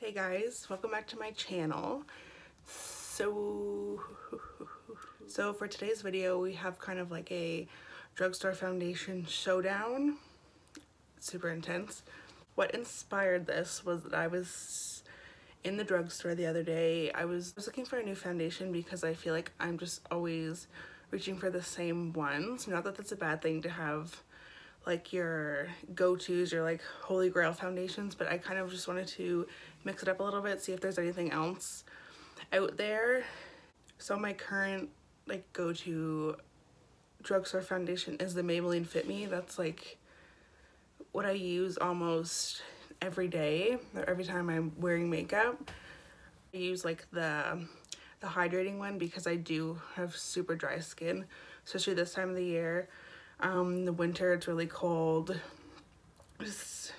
Hey guys, welcome back to my channel. So for today's video we have kind of like a drugstore foundation showdown. Super intense. What inspired this was that I was in the drugstore the other day. I was looking for a new foundation because I feel like I'm just always reaching for the same ones. Not that that's a bad thing to have like your go-tos, your like holy grail foundations, but I kind of just wanted to mix it up a little bit, see if there's anything else out there. So my current like go-to drugstore foundation is the Maybelline Fit Me. That's like what I use almost every day or every time I'm wearing makeup. I use like the hydrating one because I do have super dry skin, especially this time of the year. The winter, it's really cold. Just,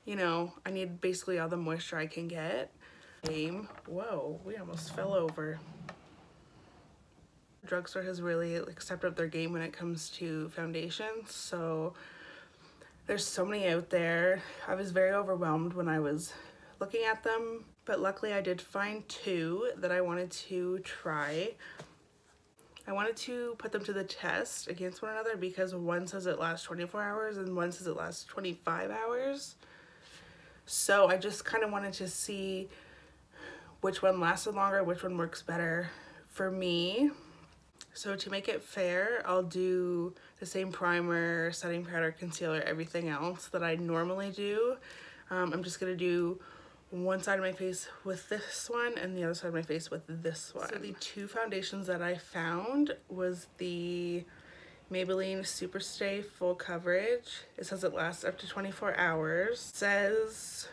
you know, I need basically all the moisture I can get. Whoa, we almost fell over. The drugstore has really like stepped up their game when it comes to foundations. So there's so many out there. I was very overwhelmed when I was looking at them, but luckily I did find two that I wanted to try. I wanted to put them to the test against one another because one says it lasts 24 hours and one says it lasts 25 hours. So I just kind of wanted to see which one lasted longer, which one works better for me. So to make it fair, I'll do the same primer, setting powder, concealer, everything else that I normally do. I'm just gonna do one side of my face with this one and the other side of my face with this one. So the two foundations that I found was the Maybelline Superstay Full Coverage. It says it lasts up to 24 hours. It says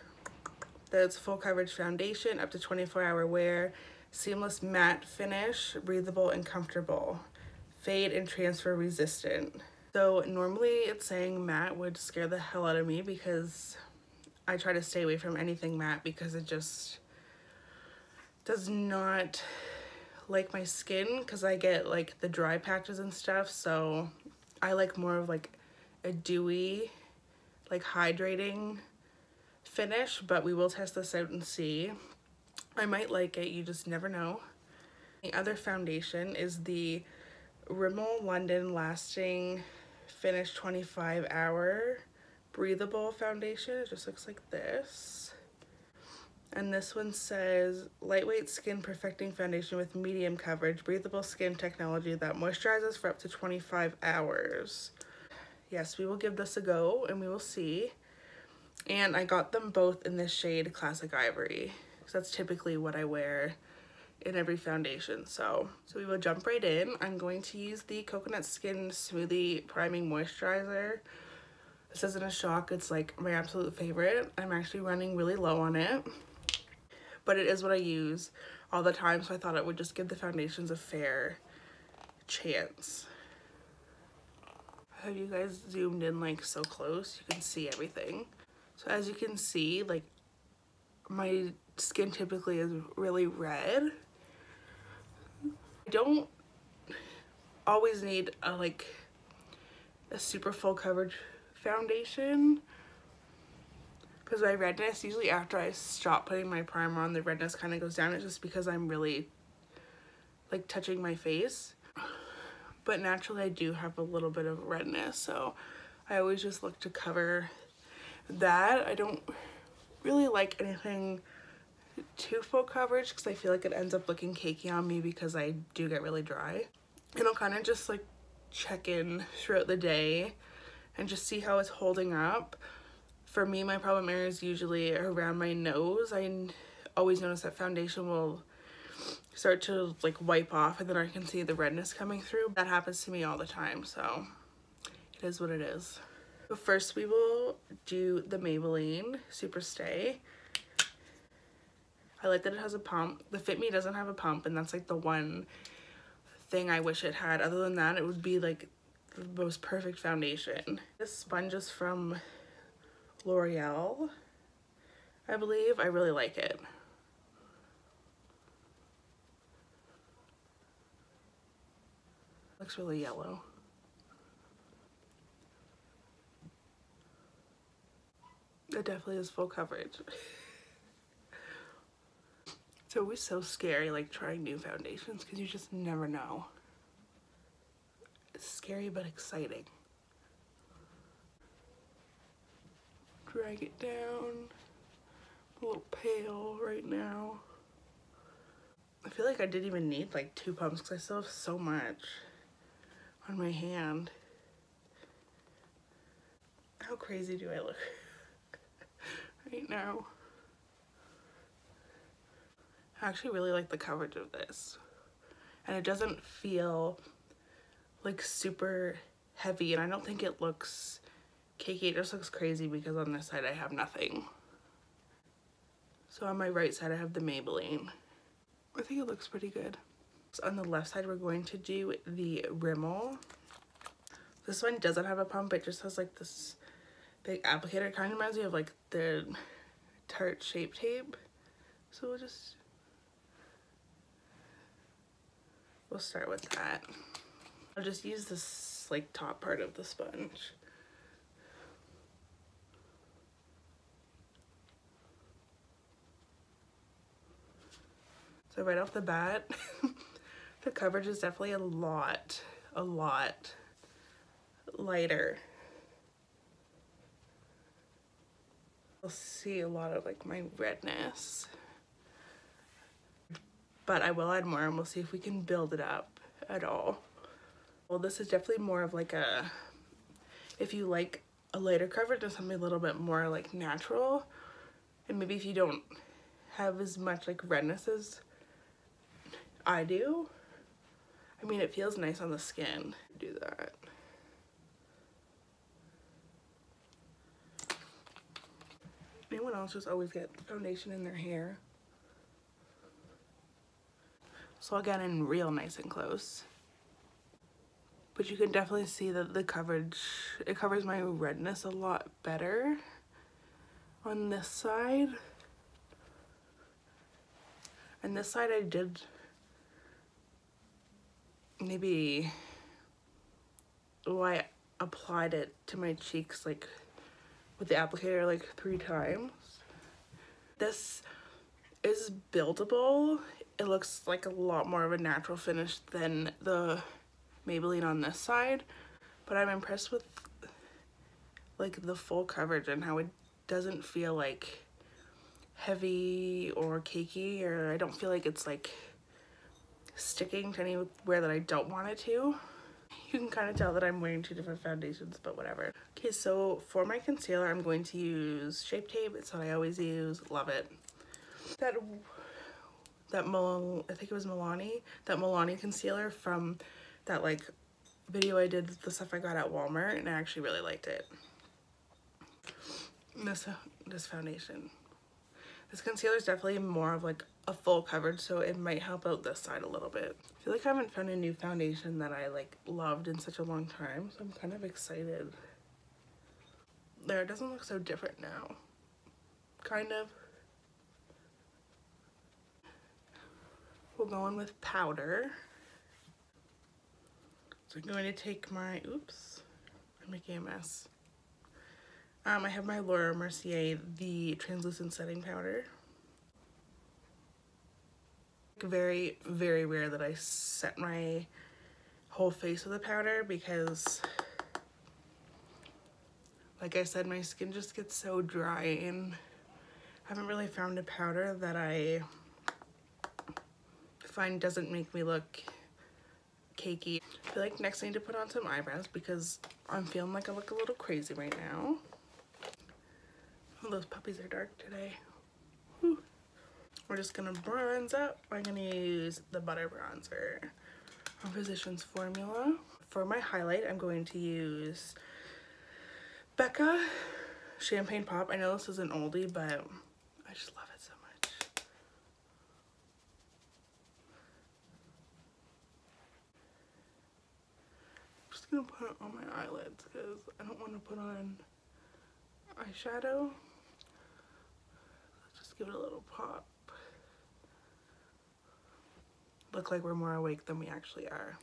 that it's full coverage foundation, up to 24-hour wear, seamless matte finish, breathable and comfortable, fade and transfer resistant. So normally it's saying matte would scare the hell out of me because I try to stay away from anything matte because it just does not like my skin because I get like the dry patches and stuff. So I like more of like a dewy, like hydrating finish, but we will test this out and see. I might like it, you just never know. The other foundation is the Rimmel London Lasting Finish 25-hour breathable foundation. It just looks like this. And this one says lightweight skin perfecting foundation with medium coverage, breathable skin technology that moisturizes for up to 25 hours. Yes, we will give this a go and we will see. And I got them both in this shade Classic Ivory because that's typically what I wear in every foundation. So we will jump right in. I'm going to use the Coconut Skin Smoothie Priming Moisturizer. This isn't a shock, it's like my absolute favorite. I'm actually running really low on it, but it is what I use all the time, so I thought it would just give the foundations a fair chance. Have you guys zoomed in like so close? You can see everything. So as you can see, like my skin typically is really red. I don't always need a super full coverage foundation because my redness, usually after I stop putting my primer on, the redness kind of goes down. It's just because I'm really like touching my face, but naturally I do have a little bit of redness, so I always just look to cover that. I don't really like anything too full coverage because I feel like it ends up looking cakey on me because I do get really dry. And I'll kind of just like check in throughout the day and just see how it's holding up. For me, my problem area is usually around my nose. I always notice that foundation will start to like wipe off and then I can see the redness coming through. That happens to me all the time, so it is what it is. So first we will do the Maybelline Superstay. I like that it has a pump. The Fit Me doesn't have a pump, and that's like the one thing I wish it had. Other than that, it would be like the most perfect foundation. This sponge is from L'Oreal, I believe. I really like it. Looks really yellow. It definitely is full coverage. It's always so scary, like, trying new foundations because you just never know. It's scary but exciting. Drag it down. I'm a little pale right now. I feel like I didn't even need like 2 pumps because I still have so much on my hand. How crazy do I look right now? I actually really like the coverage of this. And it doesn't feel like super heavy, and I don't think it looks cakey. It just looks crazy because on this side I have nothing. So on my right side I have the Maybelline. I think it looks pretty good. So on the left side we're going to do the Rimmel. This one doesn't have a pump, it just has like this big applicator. It kind of reminds me of like the Tarte Shape Tape. So we'll start with that. I'll just use this like top part of the sponge. So right off the bat, the coverage is definitely a lot lighter. You'll see a lot of like my redness. But I will add more and we'll see if we can build it up at all. Well, this is definitely more of like a, if you like a lighter coverage and something a little bit more like natural, and maybe if you don't have as much like redness as I do. I mean, it feels nice on the skin. Do that. Anyone else just always get foundation in their hair? So I'll get in real nice and close. But you can definitely see that the coverage, it covers my redness a lot better on this side. And this side I did maybe, I applied it to my cheeks like with the applicator like 3 times. This is buildable. It looks like a lot more of a natural finish than the Maybelline on this side, but I'm impressed with like the full coverage and how it doesn't feel like heavy or cakey, or I don't feel like it's like sticking to anywhere that I don't want it to. You can kind of tell that I'm wearing 2 different foundations, but whatever. Okay, so for my concealer, I'm going to use Shape Tape. It's what I always use. Love it. I think it was that Milani concealer from that like video I did, the stuff I got at Walmart, and I actually really liked it. This foundation. This concealer is definitely more of like a full coverage, so it might help out this side a little bit. I feel like I haven't found a new foundation that I like loved in such a long time, so I'm kind of excited. There, it doesn't look so different now. Kind of. We'll go in with powder. So I'm going to take my, oops, I'm making a mess. I have my Laura Mercier, the translucent setting powder. Very, very rare that I set my whole face with a powder because, like I said, my skin just gets so dry, and I haven't really found a powder that I find doesn't make me look cakey. I feel like next I need to put on some eyebrows because I'm feeling like I look a little crazy right now. Oh, those puppies are dark today. Whew. We're just gonna bronze up. I'm gonna use the Butter Bronzer on Physicians Formula. For my highlight, I'm going to use Becca Champagne Pop. I know this is an oldie, but I just love it so much. I'm just gonna put it on my eyelids because I don't want to put on eyeshadow. Let's just give it a little pop. Look like we're more awake than we actually are.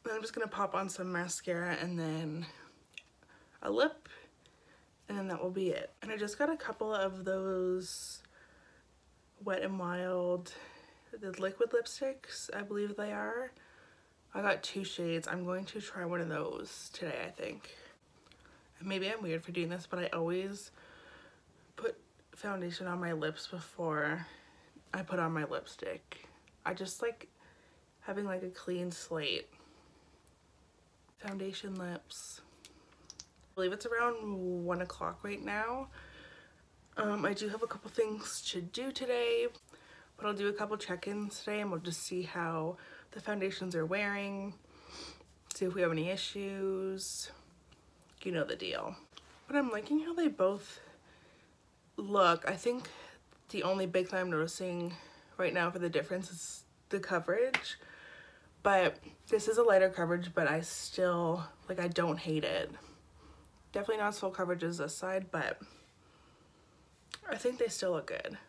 Then I'm just gonna pop on some mascara and then a lip, and then that will be it. And I just got a couple of those Wet n Wild, the liquid lipsticks, I believe they are. I got 2 shades. I'm going to try one of those today, I think. Maybe I'm weird for doing this, but I always put foundation on my lips before I put on my lipstick. I just like having like a clean slate. Foundation lips. I believe it's around 1 o'clock right now. I do have a couple things to do today, but I'll do a couple check-ins today and we'll just see how the foundations are wearing, see if we have any issues. You know the deal. But I'm liking how they both look. I think the only big thing I'm noticing right now for the difference is the coverage. But this is a lighter coverage, but I still, like, I don't hate it. Definitely not as full coverage as this side, but I think they still look good.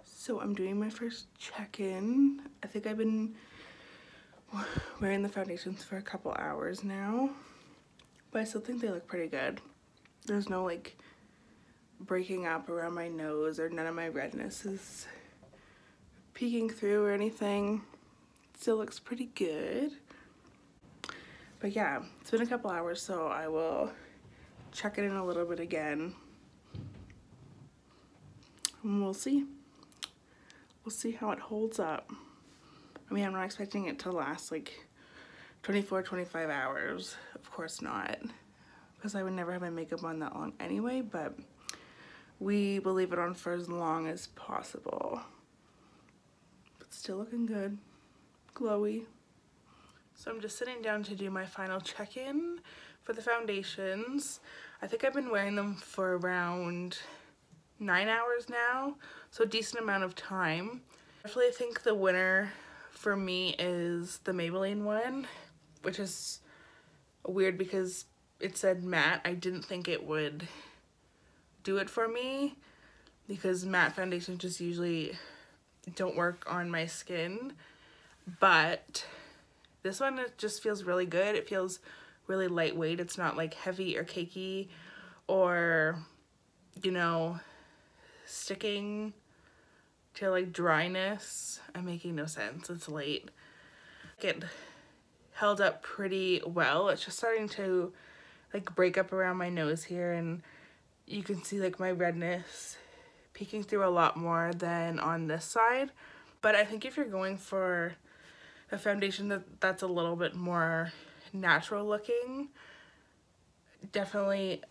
So I'm doing my first check-in. I think I've been wearing the foundations for a couple hours now, but I still think they look pretty good. There's no like breaking up around my nose, or none of my redness is peeking through or anything. Still looks pretty good. But yeah, it's been a couple hours, so I will check it in a little bit again. And we'll see. We'll see how it holds up. I mean, I'm not expecting it to last like 24, 25 hours. Of course not, because I would never have my makeup on that long anyway, but we will leave it on for as long as possible. But still looking good. Glowy. So I'm just sitting down to do my final check-in for the foundations. I think I've been wearing them for around 9 hours now, so a decent amount of time. I definitely think the winner for me is the Maybelline one, which is weird because it said matte. I didn't think it would do it for me because matte foundations just usually don't work on my skin, but this one, it just feels really good. It feels really lightweight. It's not like heavy or cakey or, you know, sticking to like dryness. I'm making no sense. It's late. It held up pretty well. It's just starting to like break up around my nose here, and you can see like my redness peeking through a lot more than on this side. But I think if you're going for a foundation that's a little bit more natural looking, definitely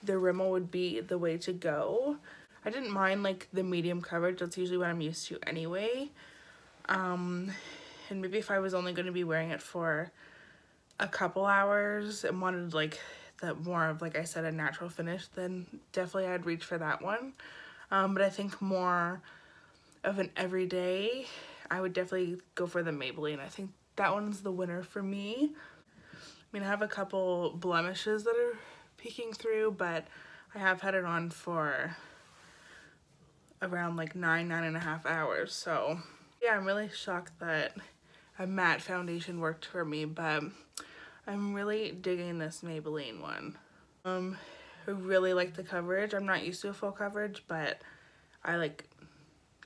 the Rimmel would be the way to go. I didn't mind like the medium coverage. That's usually what I'm used to anyway. And maybe if I was only going to be wearing it for a couple hours and wanted like that more of, like I said, a natural finish, then definitely I'd reach for that one. But I think more of an everyday, I would definitely go for the Maybelline. I think that one's the winner for me. I mean, I have a couple blemishes that are peeking through, but I have had it on for around like 9.5 hours. So yeah, I'm really shocked that a matte foundation worked for me, but I'm really digging this Maybelline one. I really like the coverage. I'm not used to a full coverage, but I like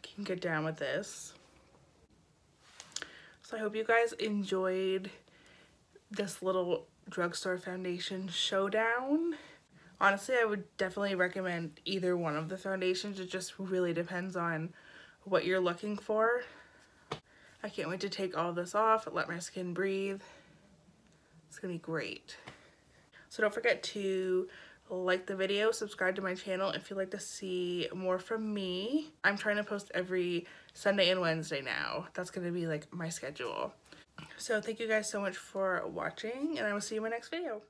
can get down with this. So I hope you guys enjoyed this little drugstore foundation showdown. Honestly, I would definitely recommend either one of the foundations. It just really depends on what you're looking for. I can't wait to take all this off, let my skin breathe. It's gonna be great. So don't forget to like the video, subscribe to my channel if you'd like to see more from me. I'm trying to post every Sunday and Wednesday now. That's gonna be like my schedule. So thank you guys so much for watching, and I will see you in my next video.